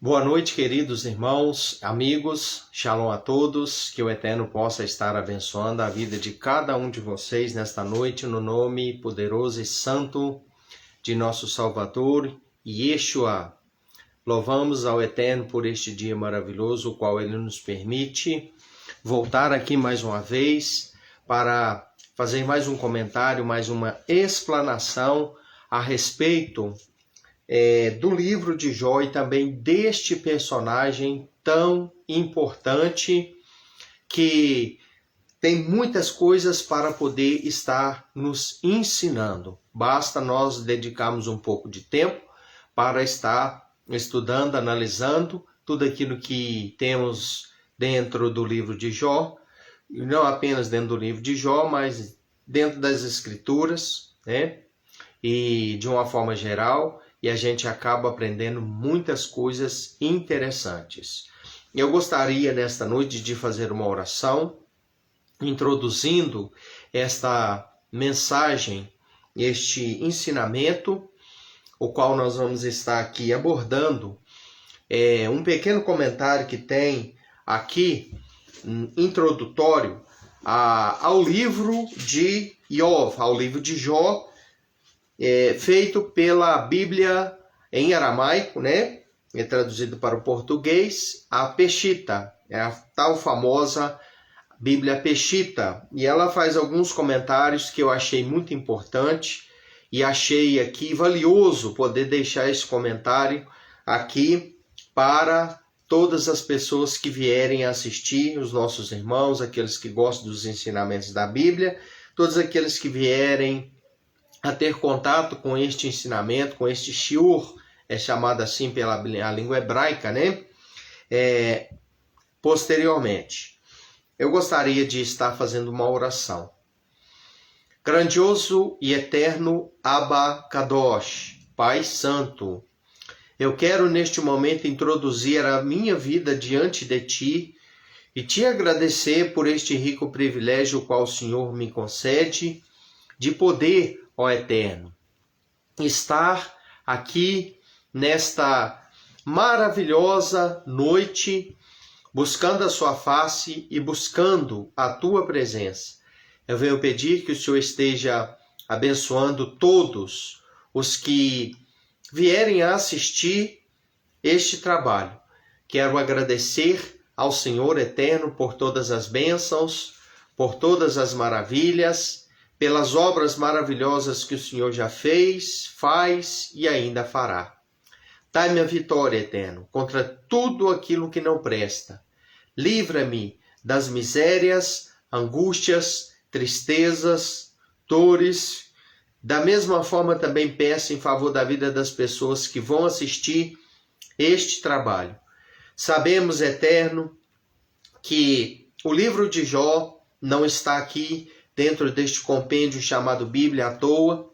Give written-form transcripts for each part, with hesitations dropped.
Boa noite, queridos irmãos, amigos, shalom a todos, que o Eterno possa estar abençoando a vida de cada um de vocês nesta noite, no nome poderoso e santo de nosso Salvador, Yeshua. Louvamos ao Eterno por este dia maravilhoso, o qual Ele nos permite voltar aqui mais uma vez para fazer mais um comentário, mais uma explanação a respeito do livro de Jó e também deste personagem tão importante que tem muitas coisas para poder estar nos ensinando. Basta nós dedicarmos um pouco de tempo para estar estudando, analisando tudo aquilo que temos dentro do livro de Jó, e não apenas dentro do livro de Jó, mas dentro das Escrituras, né? E de uma forma geral, e a gente acaba aprendendo muitas coisas interessantes. Eu gostaria nesta noite de fazer uma oração, introduzindo esta mensagem, este ensinamento, o qual nós vamos estar aqui abordando. Um pequeno comentário que tem aqui, introdutório, ao livro de Iov, ao livro de Jó, feito pela Bíblia em aramaico, né? É traduzido para o português, a Peshitta, é a tal famosa Bíblia Peshitta. E ela faz alguns comentários que eu achei muito importante e achei aqui valioso poder deixar esse comentário aqui para todas as pessoas que vierem assistir, os nossos irmãos, aqueles que gostam dos ensinamentos da Bíblia, todos aqueles que vierem a ter contato com este ensinamento, com este shiur, é chamado assim pela a língua hebraica, né? Posteriormente, eu gostaria de estar fazendo uma oração. Grandioso e eterno Abba Kadosh, Pai Santo, eu quero neste momento introduzir a minha vida diante de Ti e Te agradecer por este rico privilégio qual o Senhor me concede de poder, ó Eterno, estar aqui nesta maravilhosa noite, buscando a Sua face e buscando a Tua presença. Eu venho pedir que o Senhor esteja abençoando todos os que vierem a assistir este trabalho. Quero agradecer ao Senhor Eterno por todas as bênçãos, por todas as maravilhas, pelas obras maravilhosas que o Senhor já fez, faz e ainda fará. Dai-me a vitória, Eterno, contra tudo aquilo que não presta. Livra-me das misérias, angústias, tristezas, dores. Da mesma forma também peço em favor da vida das pessoas que vão assistir este trabalho. Sabemos, Eterno, que o livro de Jó não está aqui dentro deste compêndio chamado Bíblia à toa,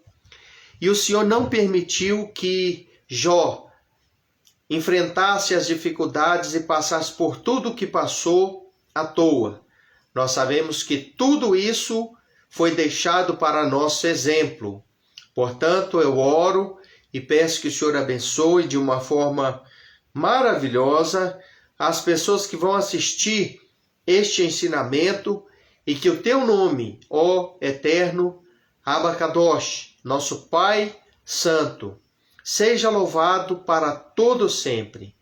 e o Senhor não permitiu que Jó enfrentasse as dificuldades e passasse por tudo o que passou à toa. Nós sabemos que tudo isso foi deixado para nosso exemplo. Portanto, eu oro e peço que o Senhor abençoe de uma forma maravilhosa as pessoas que vão assistir este ensinamento, e que o Teu nome, ó Eterno Abba Kadosh, nosso Pai Santo, seja louvado para todo sempre.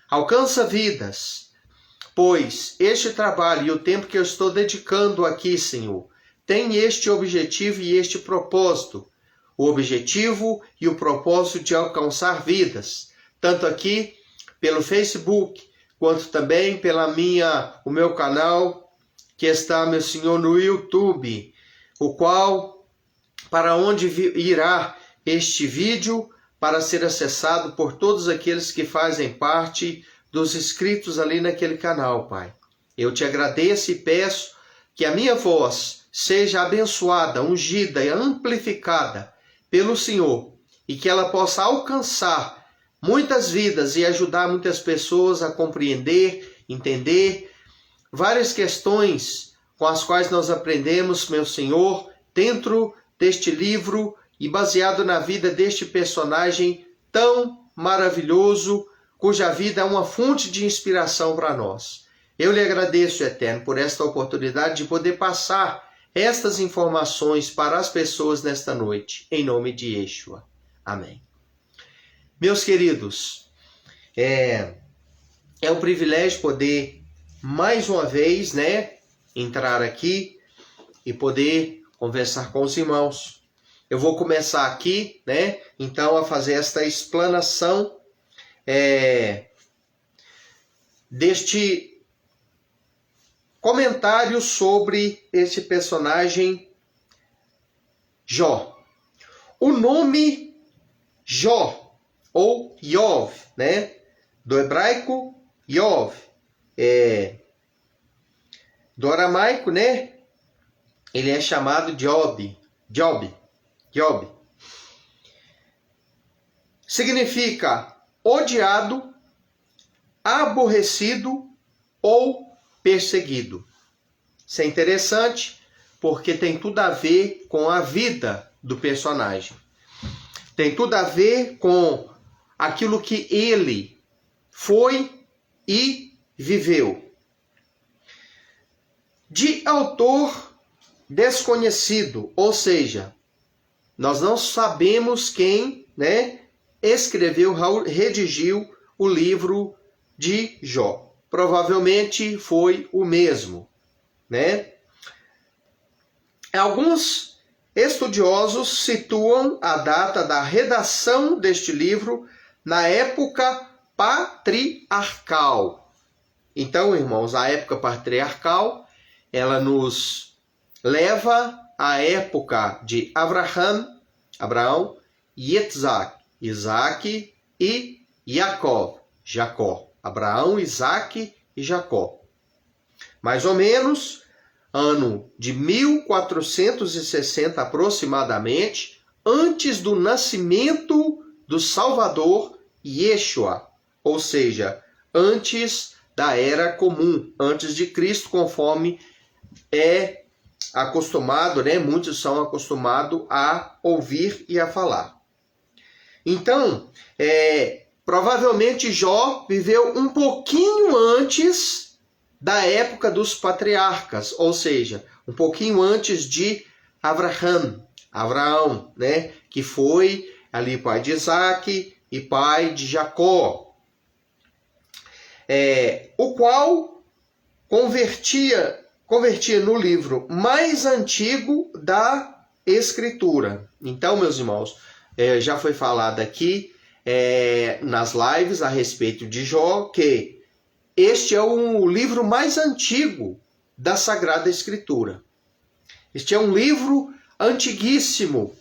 Alcança vidas, pois este trabalho e o tempo que eu estou dedicando aqui, Senhor, tem este objetivo e este propósito. O objetivo e o propósito de alcançar vidas, tanto aqui pelo Facebook, quanto também o meu canal, que está, meu Senhor, no YouTube, o qual, para onde irá este vídeo, para ser acessado por todos aqueles que fazem parte dos inscritos ali naquele canal, Pai. Eu Te agradeço e peço que a minha voz seja abençoada, ungida e amplificada pelo Senhor, e que ela possa alcançar muitas vidas e ajudar muitas pessoas a compreender, entender várias questões com as quais nós aprendemos, meu Senhor, dentro deste livro e baseado na vida deste personagem tão maravilhoso, cuja vida é uma fonte de inspiração para nós. Eu lhe agradeço, Eterno, por esta oportunidade de poder passar estas informações para as pessoas nesta noite, em nome de Yeshua. Amém. Meus queridos, é um privilégio poder, mais uma vez, entrar aqui e poder conversar com os irmãos. Eu vou começar aqui, então, a fazer esta explanação deste comentário sobre este personagem Jó. O nome Jó, ou Yov, do hebraico Yov, do aramaico, ele é chamado Job. Significa odiado, aborrecido ou perseguido. Isso é interessante porque tem tudo a ver com a vida do personagem. Tem tudo a ver com aquilo que ele foi e viveu. De autor desconhecido, ou seja, nós não sabemos quem, escreveu, redigiu o livro de Jó. Provavelmente foi o mesmo, Alguns estudiosos situam a data da redação deste livro na época patriarcal. Então, irmãos, a época patriarcal, ela nos leva à época de Abraão, Isaac e Jacó. Abraão, Isaac e Jacó. Mais ou menos, ano de 1460 aproximadamente, antes do nascimento do Salvador Yeshua, ou seja, antes da Era Comum, antes de Cristo, conforme é acostumado, muitos são acostumados a ouvir e a falar. Então, provavelmente Jó viveu um pouquinho antes da época dos patriarcas, ou seja, um pouquinho antes de Abraão, que foi ali pai de Isaac e pai de Jacó, o qual convertia no livro mais antigo da Escritura. Então, meus irmãos, já foi falado aqui nas lives a respeito de Jó, que este é o livro mais antigo da Sagrada Escritura. Este é um livro antiguíssimo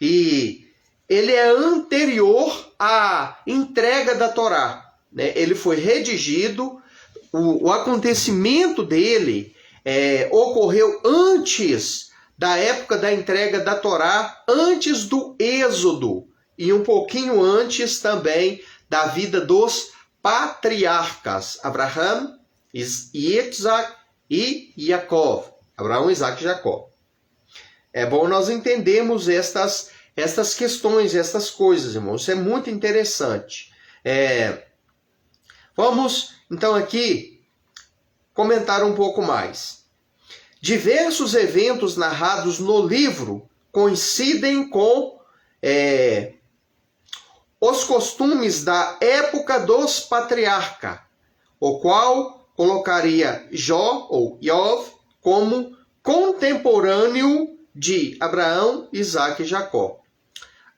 e ele é anterior à entrega da Torá. Ele foi redigido, o acontecimento dele ocorreu antes da época da entrega da Torá, antes do Êxodo e um pouquinho antes também da vida dos patriarcas, Abraão, Isaac e Jacó. Abraão, Isaac e Jacó. É bom nós entendermos estas questões, estas coisas, irmãos. Isso é muito interessante. Vamos, então, aqui comentar um pouco mais. Diversos eventos narrados no livro coincidem com os costumes da época dos patriarcas, o qual colocaria Jó, ou Yov, como contemporâneo de Abraão, Isaac e Jacó.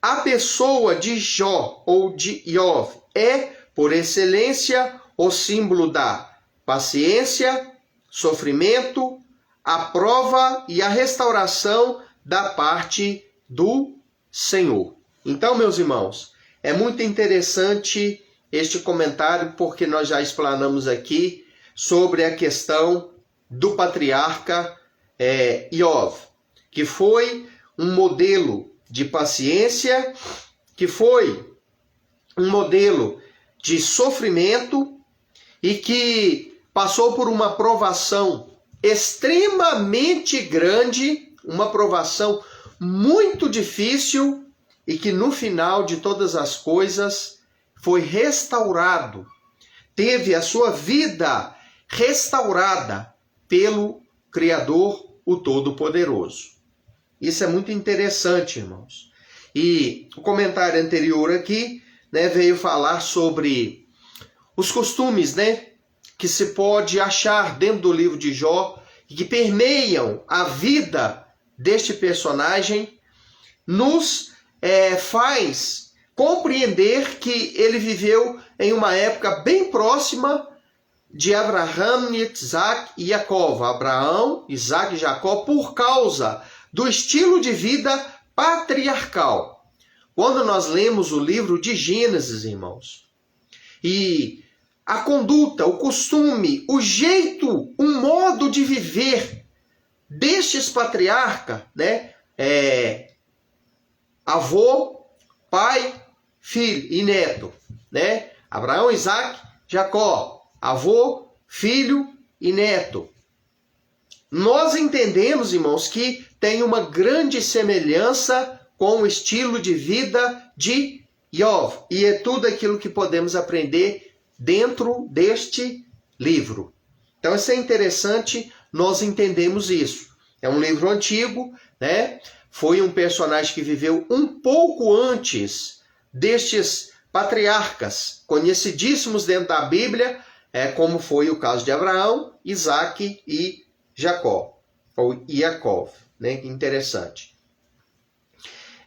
A pessoa de Jó, ou de Yov, é, por excelência, o símbolo da paciência, sofrimento, a prova e a restauração da parte do Senhor. Então, meus irmãos, é muito interessante este comentário, porque nós já explanamos aqui sobre a questão do patriarca Yov, que foi um modelo de paciência, que foi um modelo de sofrimento e que passou por uma provação extremamente grande, uma provação muito difícil, e que no final de todas as coisas foi restaurado, teve a sua vida restaurada pelo Criador, o Todo-Poderoso. Isso é muito interessante, irmãos. E o comentário anterior aqui, né, veio falar sobre os costumes, né, que se pode achar dentro do livro de Jó e que permeiam a vida deste personagem, nos faz compreender que ele viveu em uma época bem próxima de Abraão, Isaac e Jacó. Abraão, Isaac e Jacó, por causa do estilo de vida patriarcal. Quando nós lemos o livro de Gênesis, irmãos, e a conduta, o costume, o jeito, o modo de viver destes patriarcas, né? Avô, pai, filho e neto, né? Abraão, Isaac, Jacó, avô, filho e neto. Nós entendemos, irmãos, que tem uma grande semelhança com o estilo de vida de Iov. E é tudo aquilo que podemos aprender dentro deste livro. Então, isso é interessante, nós entendemos isso. É um livro antigo, né? Foi um personagem que viveu um pouco antes destes patriarcas conhecidíssimos dentro da Bíblia, como foi o caso de Abraão, Isaac e Jacó, ou Jacó, né? Interessante.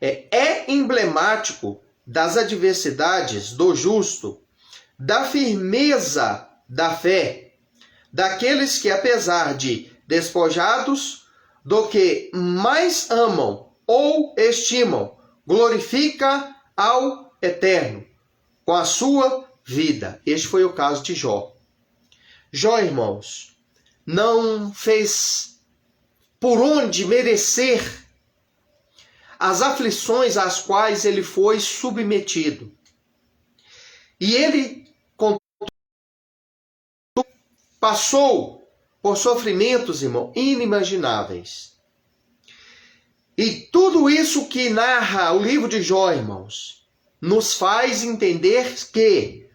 É emblemático das adversidades do justo, da firmeza da fé, daqueles que, apesar de despojados, do que mais amam ou estimam, glorifica ao Eterno com a sua vida. Este foi o caso de Jó. Jó, irmãos, não fez por onde merecer as aflições às quais ele foi submetido. E ele passou por sofrimentos, irmão, inimagináveis. E tudo isso que narra o livro de Jó, irmãos, nos faz entender que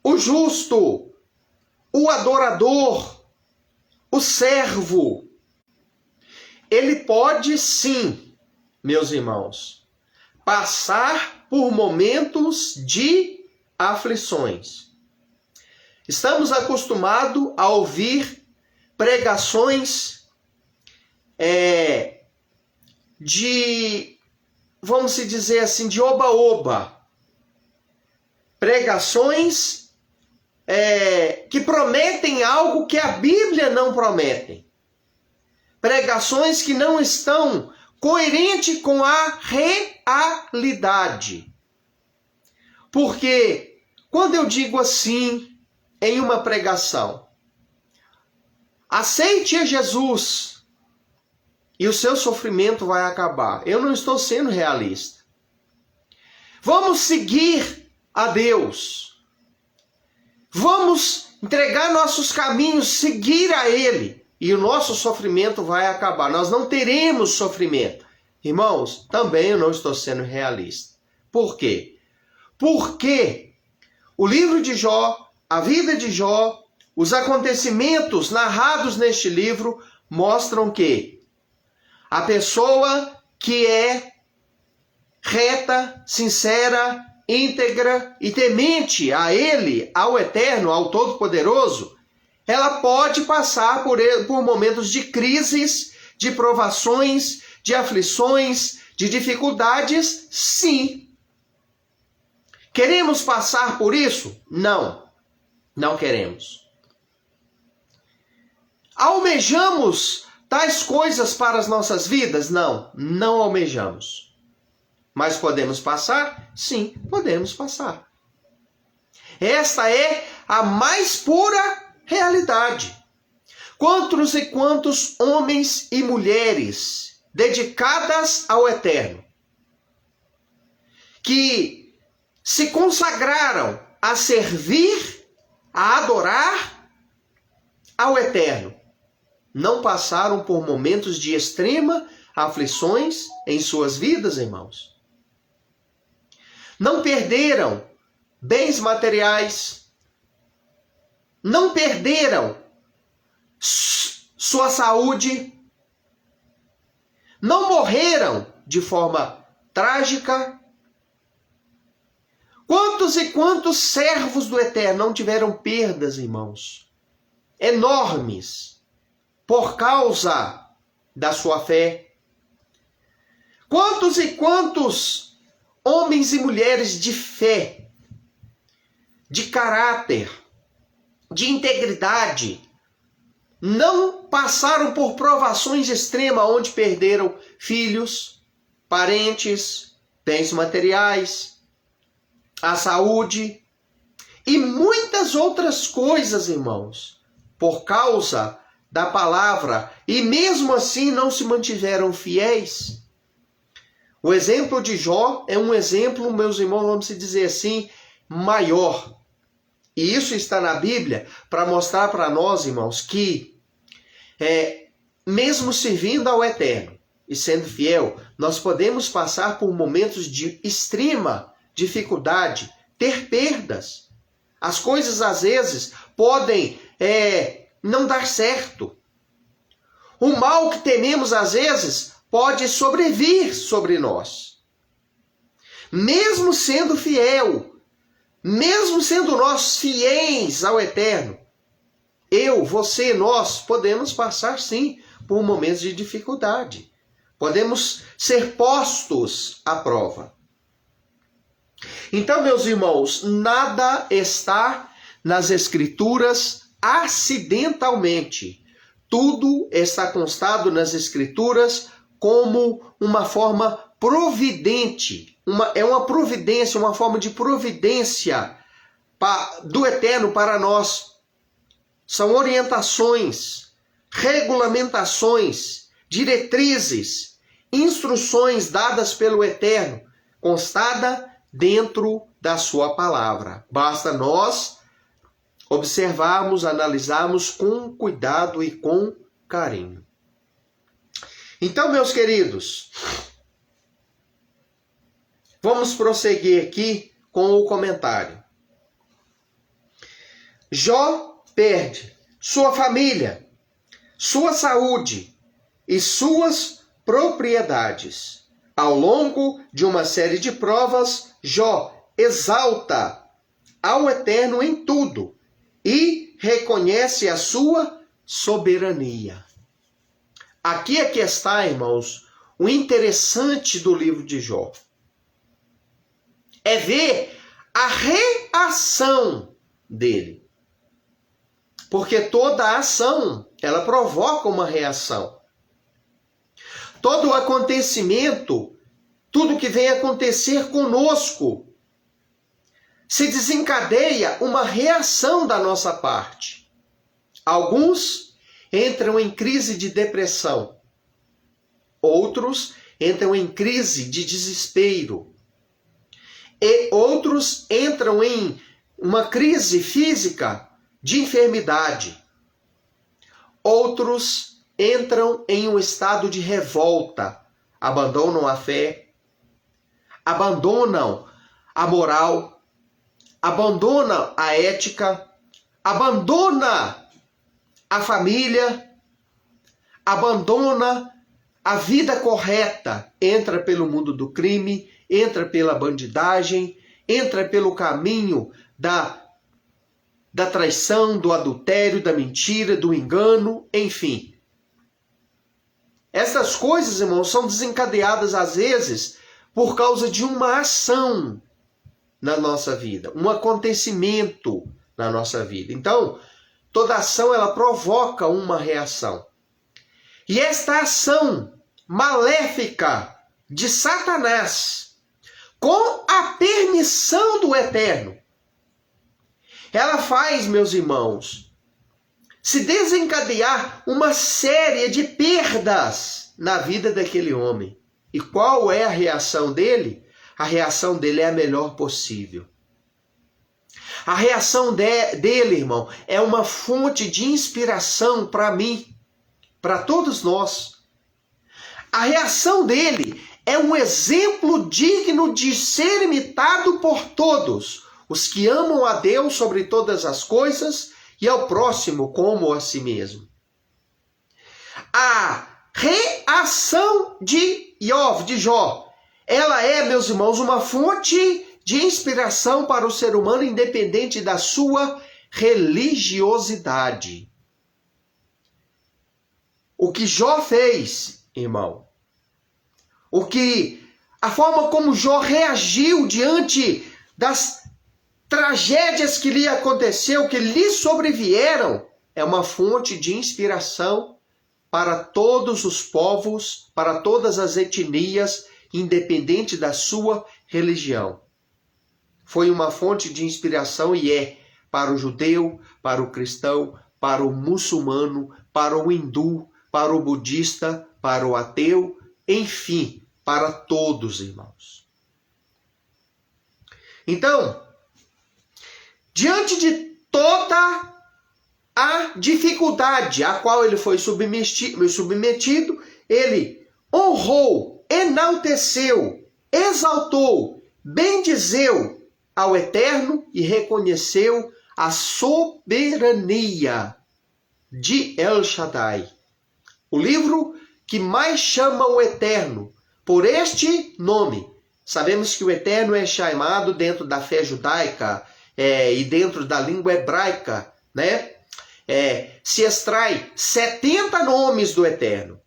o justo, o adorador, o servo, ele pode sim, meus irmãos, passar por momentos de aflições. Estamos acostumados a ouvir pregações vamos dizer assim, de oba-oba. Pregações que prometem algo que a Bíblia não promete. Pregações que não estão coerentes com a realidade. Porque quando eu digo assim, em uma pregação, aceite a Jesus e o seu sofrimento vai acabar, eu não estou sendo realista. Vamos seguir a Deus. Vamos entregar nossos caminhos, seguir a Ele, e o nosso sofrimento vai acabar. Nós não teremos sofrimento. Irmãos, também eu não estou sendo realista. Por quê? Porque o livro de Jó, a vida de Jó, os acontecimentos narrados neste livro mostram que a pessoa que é reta, sincera, íntegra e temente a Ele, ao Eterno, ao Todo-Poderoso, ela pode passar por momentos de crises, de provações, de aflições, de dificuldades, sim. Queremos passar por isso? Não. Não queremos. Almejamos tais coisas para as nossas vidas? Não, não almejamos. Mas podemos passar? Sim, podemos passar. Esta é a mais pura realidade. Quantos e quantos homens e mulheres dedicadas ao Eterno, que se consagraram a servir, a adorar ao Eterno, não passaram por momentos de extrema aflições em suas vidas, irmãos? Não perderam bens materiais, não perderam sua saúde, não morreram de forma trágica. Quantos e quantos servos do Eterno não tiveram perdas, irmãos, enormes, por causa da sua fé? Quantos e quantos homens e mulheres de fé, de caráter, de integridade, não passaram por provações extremas onde perderam filhos, parentes, bens materiais, a saúde e muitas outras coisas, irmãos, por causa da palavra, e mesmo assim não se mantiveram fiéis? O exemplo de Jó é um exemplo, meus irmãos, vamos dizer assim, maior. E isso está na Bíblia para mostrar para nós, irmãos, que mesmo servindo ao Eterno e sendo fiel, nós podemos passar por momentos de extrema dificuldade, ter perdas. As coisas às vezes podem não dar certo. O mal que tememos às vezes pode sobrevir sobre nós. Mesmo sendo fiel, mesmo sendo nós fiéis ao Eterno, eu, você, nós podemos passar sim por momentos de dificuldade. Podemos ser postos à prova. Então, meus irmãos, nada está nas Escrituras acidentalmente. Tudo está constado nas Escrituras como uma forma providente. É uma providência, uma forma de providência do Eterno para nós. São orientações, regulamentações, diretrizes, instruções dadas pelo Eterno, constada dentro da sua palavra. Basta nós observarmos, analisarmos com cuidado e com carinho. Então, meus queridos, vamos prosseguir aqui com o comentário. Jó perde sua família, sua saúde e suas propriedades. Ao longo de uma série de provas, Jó exalta ao Eterno em tudo e reconhece a sua soberania. Aqui é que está, irmãos, o interessante do livro de Jó. É ver a reação dele. Porque toda ação, ela provoca uma reação. Todo acontecimento, tudo que vem acontecer conosco, se desencadeia uma reação da nossa parte. Alguns entram em crise de depressão. Outros entram em crise de desespero. E outros entram em uma crise física de enfermidade. Outros entram em um estado de revolta, abandonam a fé, abandonam a moral, abandonam a ética, abandonam a família, abandona a vida correta, entra pelo mundo do crime, entra pela bandidagem, entra pelo caminho da traição, do adultério, da mentira, do engano, enfim. Essas coisas, irmãos, são desencadeadas às vezes por causa de uma ação na nossa vida, um acontecimento na nossa vida. Então, toda ação ela provoca uma reação. E esta ação maléfica de Satanás, com a permissão do Eterno, ela faz, meus irmãos, se desencadear uma série de perdas na vida daquele homem. E qual é a reação dele? A reação dele é a melhor possível. A reação dele, irmão, é uma fonte de inspiração para mim, para todos nós. A reação dele é um exemplo digno de ser imitado por todos. os que amam a Deus sobre todas as coisas e ao próximo como a si mesmo. A reação de Jó, ela é, meus irmãos, uma fonte de inspiração para o ser humano, independente da sua religiosidade. O que Jó fez, irmão, a forma como Jó reagiu diante das tragédias que lhe aconteceu, que lhe sobrevieram, é uma fonte de inspiração para todos os povos, para todas as etnias, independente da sua religião. Foi uma fonte de inspiração e é para o judeu, para o cristão, para o muçulmano, para o hindu, para o budista, para o ateu, enfim, para todos, irmãos. Então, diante de toda a dificuldade a qual ele foi submetido, ele honrou, enalteceu, exaltou, bendizeu ao Eterno e reconheceu a soberania de El Shaddai. O livro que mais chama o Eterno por este nome. Sabemos que o Eterno é chamado dentro da fé judaica e dentro da língua hebraica, né? Se extrai 70 nomes do Eterno.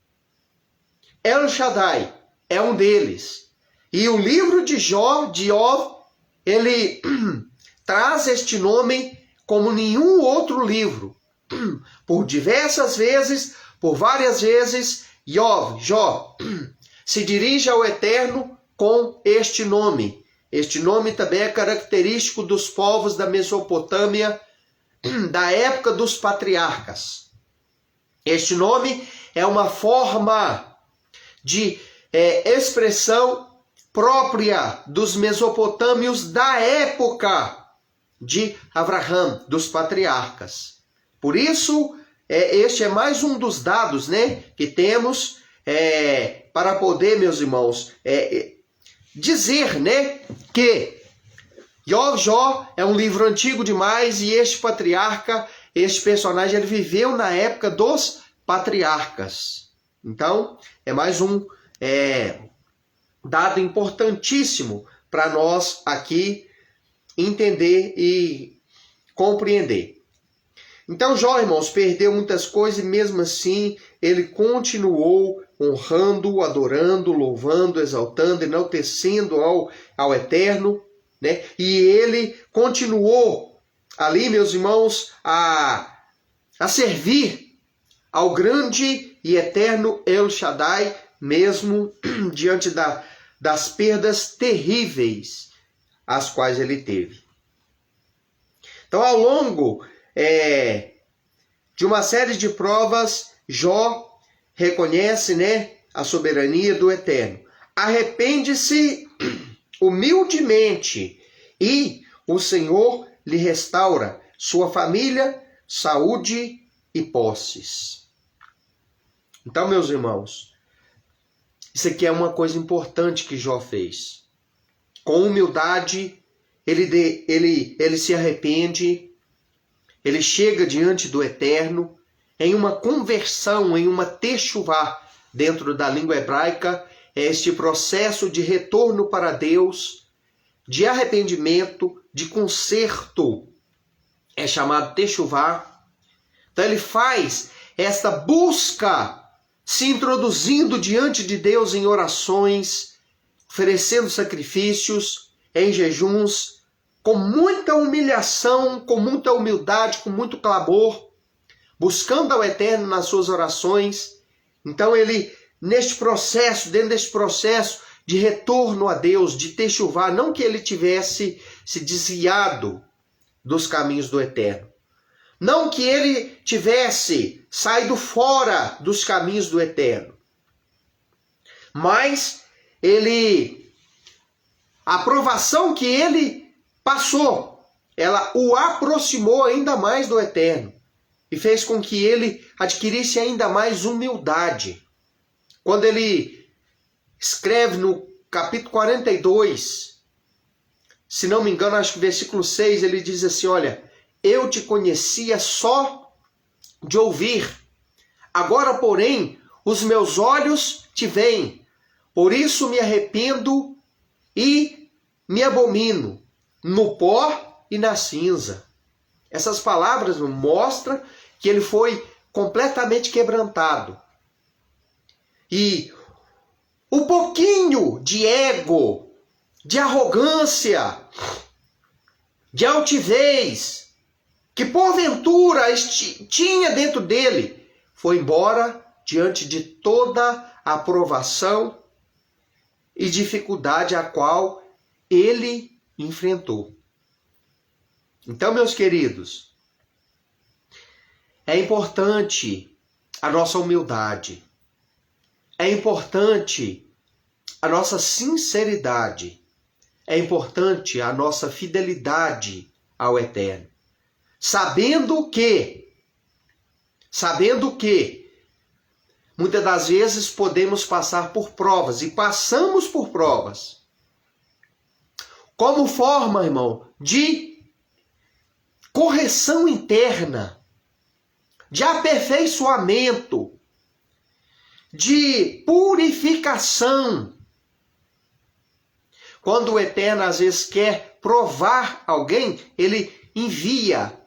El Shaddai é um deles. E o livro de Jó, ele traz este nome como nenhum outro livro. Por diversas vezes, por várias vezes, Jó se dirige ao Eterno com este nome. Este nome também é característico dos povos da Mesopotâmia, da época dos patriarcas. Este nome é uma forma de expressão própria dos mesopotâmios da época de Abraão, dos patriarcas. Por isso, este é mais um dos dados, né, que temos para poder, meus irmãos, dizer, né, que Jó é um livro antigo demais e este patriarca, este personagem, ele viveu na época dos patriarcas. Então, é mais um dado importantíssimo para nós aqui entender e compreender. Então, Jó, irmãos, perdeu muitas coisas e mesmo assim ele continuou honrando, adorando, louvando, exaltando, enaltecendo ao Eterno, né? E ele continuou ali, meus irmãos, a servir ao grande e eterno El Shaddai, mesmo diante das perdas terríveis as quais ele teve. Então, ao longo de uma série de provas, Jó reconhece, né, a soberania do Eterno. Arrepende-se humildemente e o Senhor lhe restaura sua família, saúde e posses. Então, meus irmãos, isso aqui é uma coisa importante que Jó fez. Com humildade, ele se arrepende, ele chega diante do Eterno em uma conversão, em uma techuvá, dentro da língua hebraica, este processo de retorno para Deus, de arrependimento, de conserto, é chamado techuvá. Então ele faz esta busca, se introduzindo diante de Deus em orações, oferecendo sacrifícios, em jejuns, com muita humilhação, com muita humildade, com muito clamor, buscando ao Eterno nas suas orações. Então ele, dentro deste processo de retorno a Deus, de techuvá, não que ele tivesse se desviado dos caminhos do Eterno, não que ele tivesse saído fora dos caminhos do Eterno, mas a provação que ele passou, ela o aproximou ainda mais do Eterno e fez com que ele adquirisse ainda mais humildade. Quando ele escreve no capítulo 42, se não me engano, acho que versículo 6, ele diz assim, olha, eu te conhecia só de ouvir. Agora, porém, os meus olhos te veem. Por isso me arrependo e me abomino no pó e na cinza. Essas palavras mostram que ele foi completamente quebrantado. E o pouquinho de ego, de arrogância, de altivez, que porventura tinha dentro dele, foi embora diante de toda a provação e dificuldade a qual ele enfrentou. Então, meus queridos, é importante a nossa humildade, é importante a nossa sinceridade, é importante a nossa fidelidade ao Eterno. Sabendo que muitas das vezes podemos passar por provas e passamos por provas. Como forma, irmão, de correção interna, de aperfeiçoamento, de purificação. Quando o Eterno às vezes quer provar alguém, ele envia,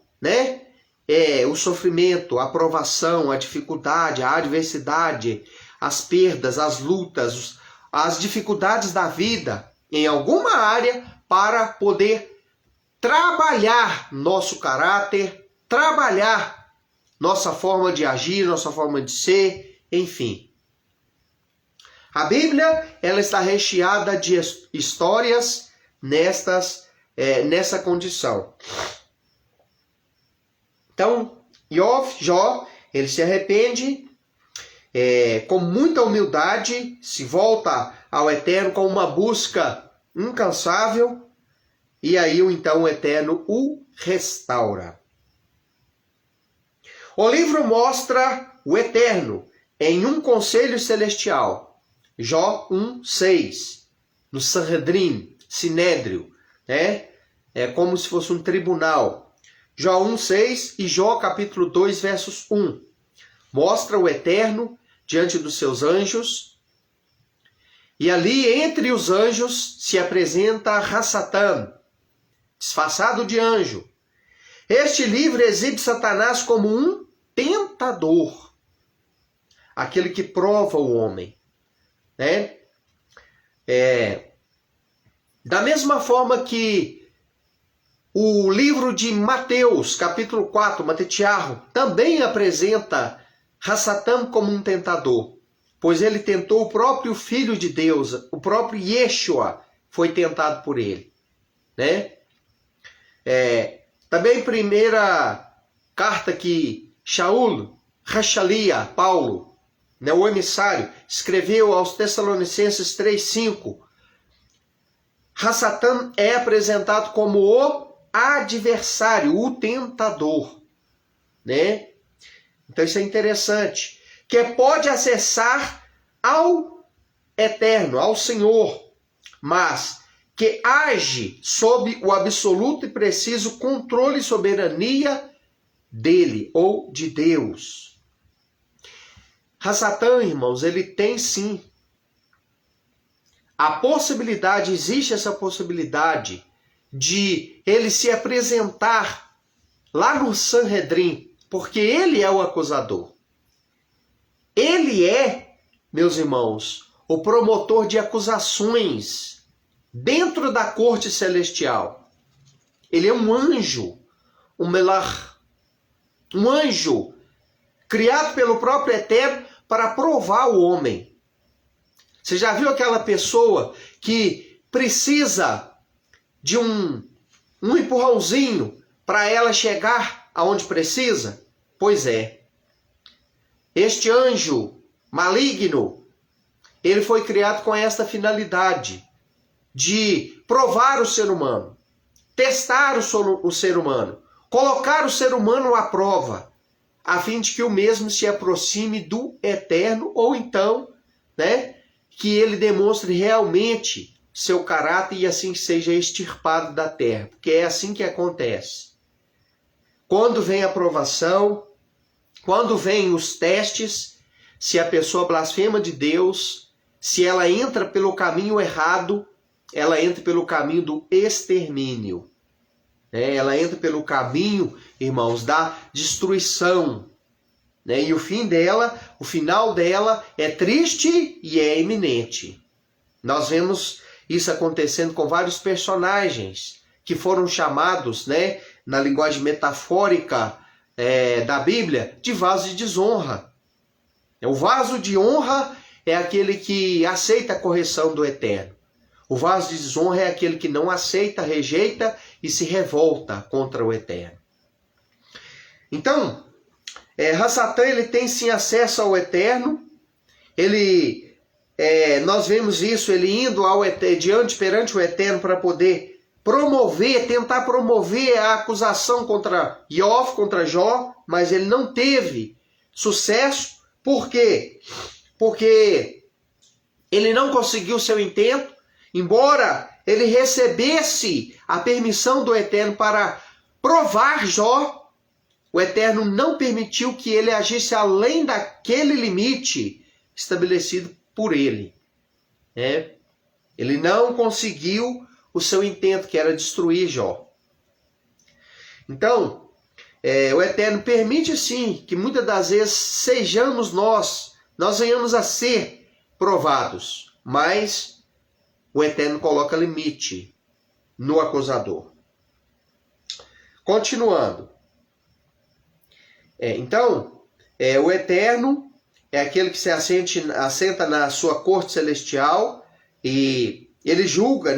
o sofrimento, a provação, a dificuldade, a adversidade, as perdas, as lutas, as dificuldades da vida em alguma área para poder trabalhar nosso caráter, trabalhar nossa forma de agir, nossa forma de ser, enfim. A Bíblia, ela está recheada de histórias nessa condição. Então, Jó, ele se arrepende com muita humildade, se volta ao Eterno com uma busca incansável, e aí então o Eterno o restaura. O livro mostra o Eterno em um conselho celestial. Jó 1:6, no Sanhedrin, Sinédrio, É como se fosse um tribunal. Jó 1:6 e Jó capítulo 2, versos 1. Mostra o Eterno diante dos seus anjos. E ali, entre os anjos, se apresenta Hassatan, disfarçado de anjo. Este livro exibe Satanás como um tentador, aquele que prova o homem. Da mesma forma que o livro de Mateus, capítulo 4, Matetiarro, também apresenta Hassatan como um tentador, pois ele tentou o próprio Filho de Deus, o próprio Yeshua foi tentado por ele. Também primeira carta que Shaul, Rachalia, Paulo, o emissário, escreveu aos Tessalonicenses 3:5. Hassatan é apresentado como o adversário, o tentador. Então isso é interessante. Que pode acessar ao Eterno, ao Senhor, mas que age sob o absoluto e preciso controle e soberania dele ou de Deus. Hassatan, irmãos, ele tem sim a possibilidade, existe essa possibilidade de ele se apresentar lá no Sanhedrin, porque ele é o acusador. Ele é, meus irmãos, o promotor de acusações dentro da corte celestial. Ele é um anjo, um melach, um anjo criado pelo próprio Eterno para provar o homem. Você já viu aquela pessoa que precisa de um empurrãozinho para ela chegar aonde precisa? Pois é. Este anjo maligno, ele foi criado com esta finalidade de provar o ser humano, testar o ser humano, colocar o ser humano à prova, a fim de que o mesmo se aproxime do Eterno, ou então, que ele demonstre realmente seu caráter e assim seja extirpado da terra, porque é assim que acontece. Quando vem a provação, quando vem os testes, se a pessoa blasfema de Deus, se ela entra pelo caminho errado, ela entra pelo caminho do extermínio. Ela entra pelo caminho, irmãos, da destruição. E o fim dela, o final dela é triste e é iminente. Nós vemos isso acontecendo com vários personagens que foram chamados, na linguagem metafórica da Bíblia, de vaso de desonra. O vaso de honra é aquele que aceita a correção do Eterno. O vaso de desonra é aquele que não aceita, rejeita e se revolta contra o Eterno. Então, Hassatã, ele tem sim acesso ao Eterno. Nós vemos isso, ele indo perante o Eterno para poder tentar promover a acusação contra Jó, mas ele não teve sucesso. Por quê? Porque ele não conseguiu seu intento, embora ele recebesse a permissão do Eterno para provar Jó, o Eterno não permitiu que ele agisse além daquele limite estabelecido por ele. Ele não conseguiu o seu intento, que era destruir Jó. Então, o Eterno permite sim que muitas das vezes sejamos nós venhamos a ser provados, mas o Eterno coloca limite no acusador. Continuando. Então, o Eterno é aquele que se assenta na sua corte celestial e ele julga,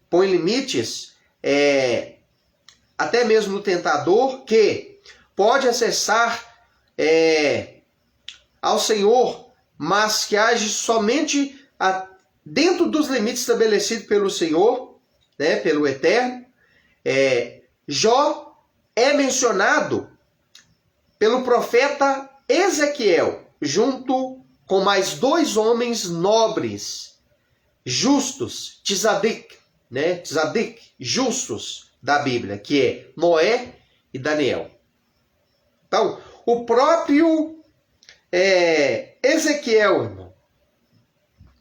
põe limites, até mesmo no tentador, que pode acessar ao Senhor, mas que age somente dentro dos limites estabelecidos pelo Senhor, pelo Eterno. Jó é mencionado pelo profeta Ezequiel, junto com mais 2 homens nobres, justos, tzadik, justos da Bíblia, que é Noé e Daniel. Então, o próprio Ezequiel, irmão,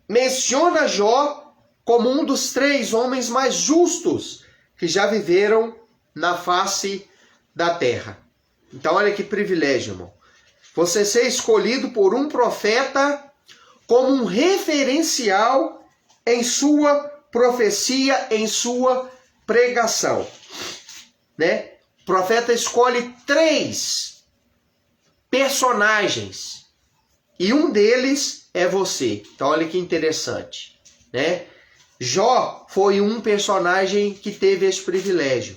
menciona Jó como um dos 3 homens mais justos que já viveram na face da terra. Então, olha que privilégio, irmão. Você ser escolhido por um profeta como um referencial em sua profecia, em sua pregação. O profeta escolhe 3 personagens e um deles é você. Então, olha que interessante. Jó foi um personagem que teve esse privilégio.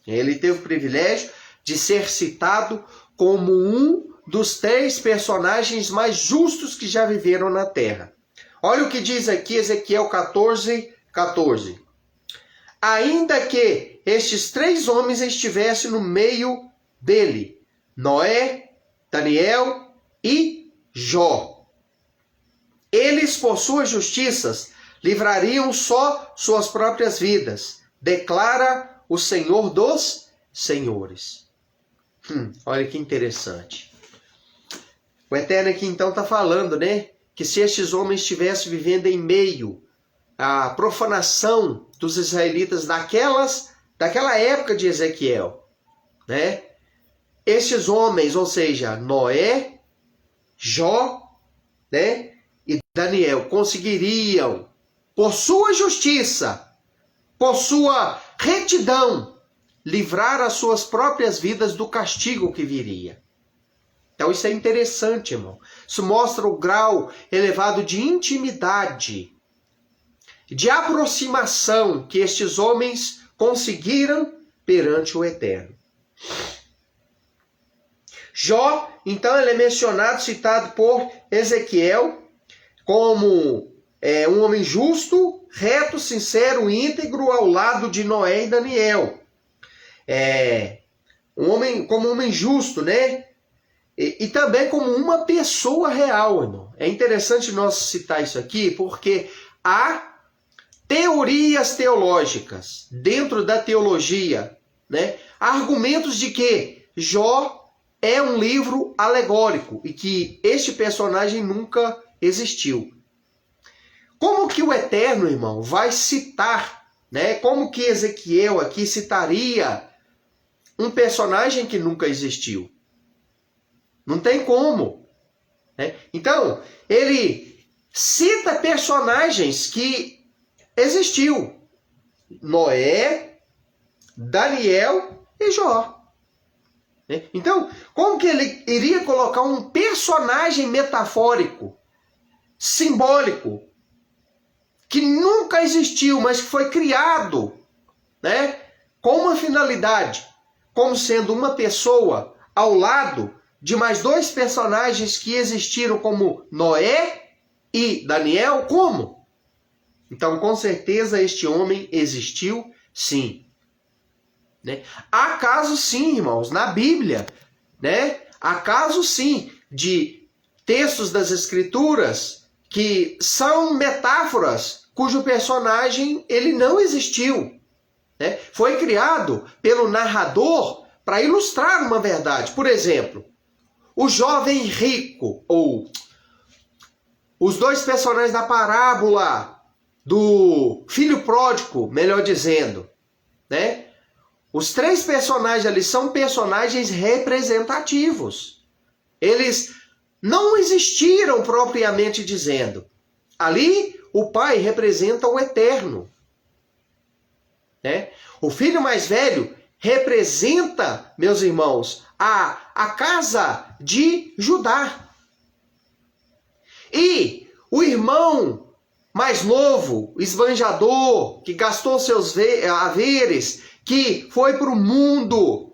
Ele teve o privilégio de ser citado como um dos 3 personagens mais justos que já viveram na terra. Olha o que diz aqui Ezequiel 14:14. Ainda que estes 3 homens estivessem no meio dele, Noé, Daniel e Jó, eles, por suas justiças, livrariam só suas próprias vidas, declara o Senhor dos Senhores. Olha que interessante. O Eterno aqui então está falando, que se estes homens estivessem vivendo em meio à profanação dos israelitas daquela época de Ezequiel, estes homens, ou seja, Noé, Jó, e Daniel, conseguiriam, por sua justiça, por sua retidão, livrar as suas próprias vidas do castigo que viria. Então isso é interessante, irmão. Isso mostra o grau elevado de intimidade, de aproximação que estes homens conseguiram perante o Eterno. Jó, então, ele é mencionado, citado por Ezequiel, como um homem justo, reto, sincero, íntegro, ao lado de Noé e Daniel. Como um homem justo, E também como uma pessoa real, irmão. É interessante nós citar isso aqui, porque há teorias teológicas, dentro da teologia, né? Argumentos de que Jó é um livro alegórico e que este personagem nunca existiu. Como que o Eterno, irmão, vai citar, né? Como que Ezequiel aqui citaria um personagem que nunca existiu? Não tem como, né? Então, ele cita personagens que existiu. Noé, Daniel e Jó. Então, como que ele iria colocar um personagem metafórico, simbólico, que nunca existiu, mas que foi criado, né, com uma finalidade, como sendo uma pessoa ao lado de mais dois personagens que existiram como Noé e Daniel? Como? Então, com certeza, este homem existiu, sim. Né? Há casos, sim, irmãos, na Bíblia, né? Há casos, sim, de textos das Escrituras que são metáforas cujo personagem ele não existiu, né? Foi criado pelo narrador para ilustrar uma verdade. Por exemplo, o jovem rico, ou os dois personagens da parábola do filho pródigo, melhor dizendo, né? Os três personagens ali são personagens representativos. Eles não existiram propriamente dizendo. Ali, o pai representa o eterno, né? O filho mais velho representa, meus irmãos, a casa de Judá. E o irmão mais novo, esbanjador, que gastou seus haveres, que foi para o mundo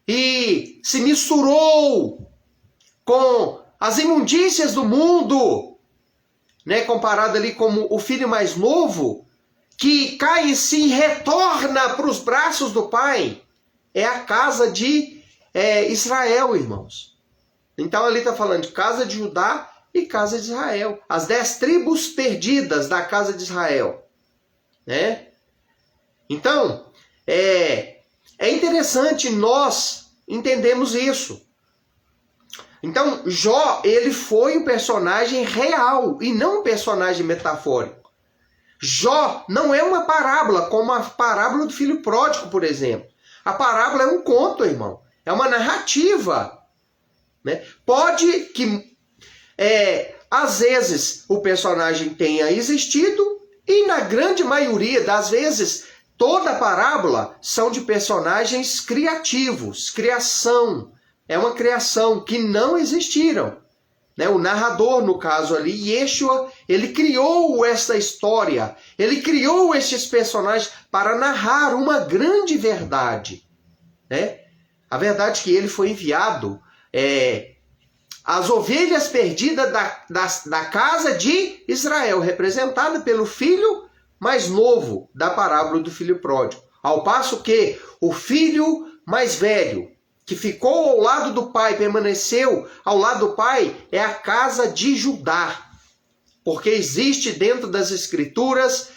e se misturou com as imundícias do mundo, né? Comparado ali como o filho mais novo, que cai em si e retorna para os braços do pai, é a casa de Israel, irmãos. Então ali está falando de casa de Judá e casa de Israel. As 10 tribos perdidas da casa de Israel, né? Então, é interessante nós entendermos isso. Então, Jó, ele foi um personagem real e não um personagem metafórico. Jó não é uma parábola, como a parábola do filho pródigo, por exemplo. A parábola é um conto, irmão. É uma narrativa, né? Pode que, às vezes, o personagem tenha existido e, na grande maioria das vezes, toda a parábola são de personagens criativos, criação. É uma criação que não existiram, né? O narrador, no caso ali, Yeshua, ele criou essa história, ele criou esses personagens para narrar uma grande verdade, né? A verdade que ele foi enviado, as ovelhas perdidas da casa de Israel, representada pelo filho mais novo da parábola do filho pródigo. Ao passo que o filho mais velho, que ficou ao lado do pai, permaneceu ao lado do pai, é a casa de Judá. Porque existe dentro das Escrituras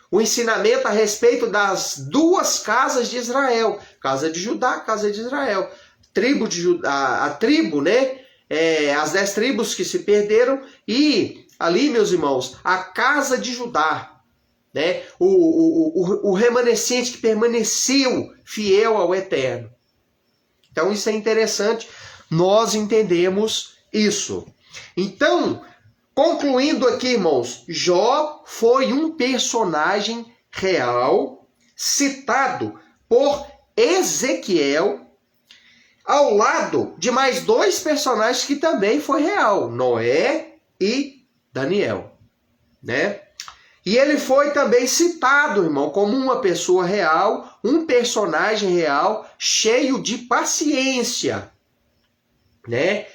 o ensinamento a respeito das duas casas de Israel. Casa de Judá, casa de Israel. Tribo de Judá, a tribo, né? As 10 tribos que se perderam e ali, meus irmãos, a casa de Judá, né? O remanescente que permaneceu fiel ao Eterno. Então isso é interessante, nós entendemos isso. Então, concluindo aqui, irmãos, Jó foi um personagem real, citado por Ezequiel, ao lado de mais 2 personagens que também foi real, Noé e Daniel, né? E ele foi também citado, irmão, como uma pessoa real, um personagem real, cheio de paciência, né?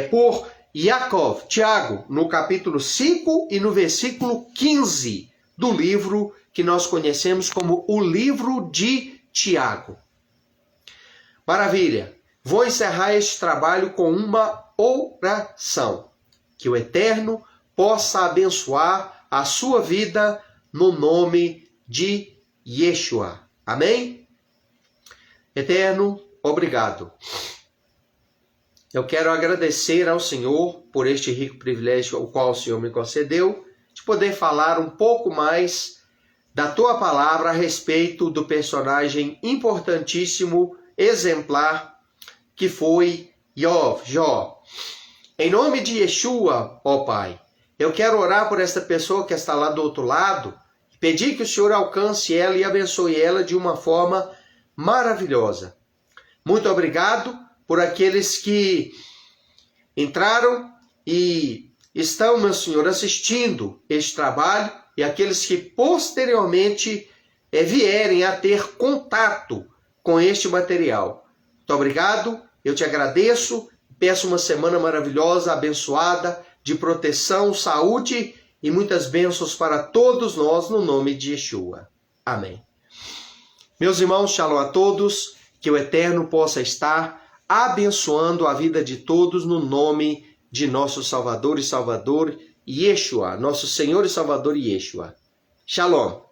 Por Yaakov, Tiago, no capítulo 5 e no versículo 15 do livro que nós conhecemos como o livro de Tiago. Maravilha! Vou encerrar este trabalho com uma oração. Que o Eterno possa abençoar a sua vida no nome de Yeshua. Amém? Eterno, obrigado. Eu quero agradecer ao Senhor por este rico privilégio o qual o Senhor me concedeu, de poder falar um pouco mais da tua palavra a respeito do personagem importantíssimo, exemplar, que foi Jó. Em nome de Yeshua, ó Pai, eu quero orar por esta pessoa que está lá do outro lado, pedir que o Senhor alcance ela e abençoe ela de uma forma maravilhosa. Muito obrigado por aqueles que entraram e estão, meu Senhor, assistindo este trabalho e aqueles que posteriormente vierem a ter contato com este material. Muito obrigado, eu te agradeço, peço uma semana maravilhosa, abençoada, de proteção, saúde e muitas bênçãos para todos nós no nome de Yeshua. Amém. Meus irmãos, shalom a todos, que o Eterno possa estar abençoando a vida de todos no nome de nosso Salvador e Salvador Yeshua, nosso Senhor e Salvador Yeshua. Shalom.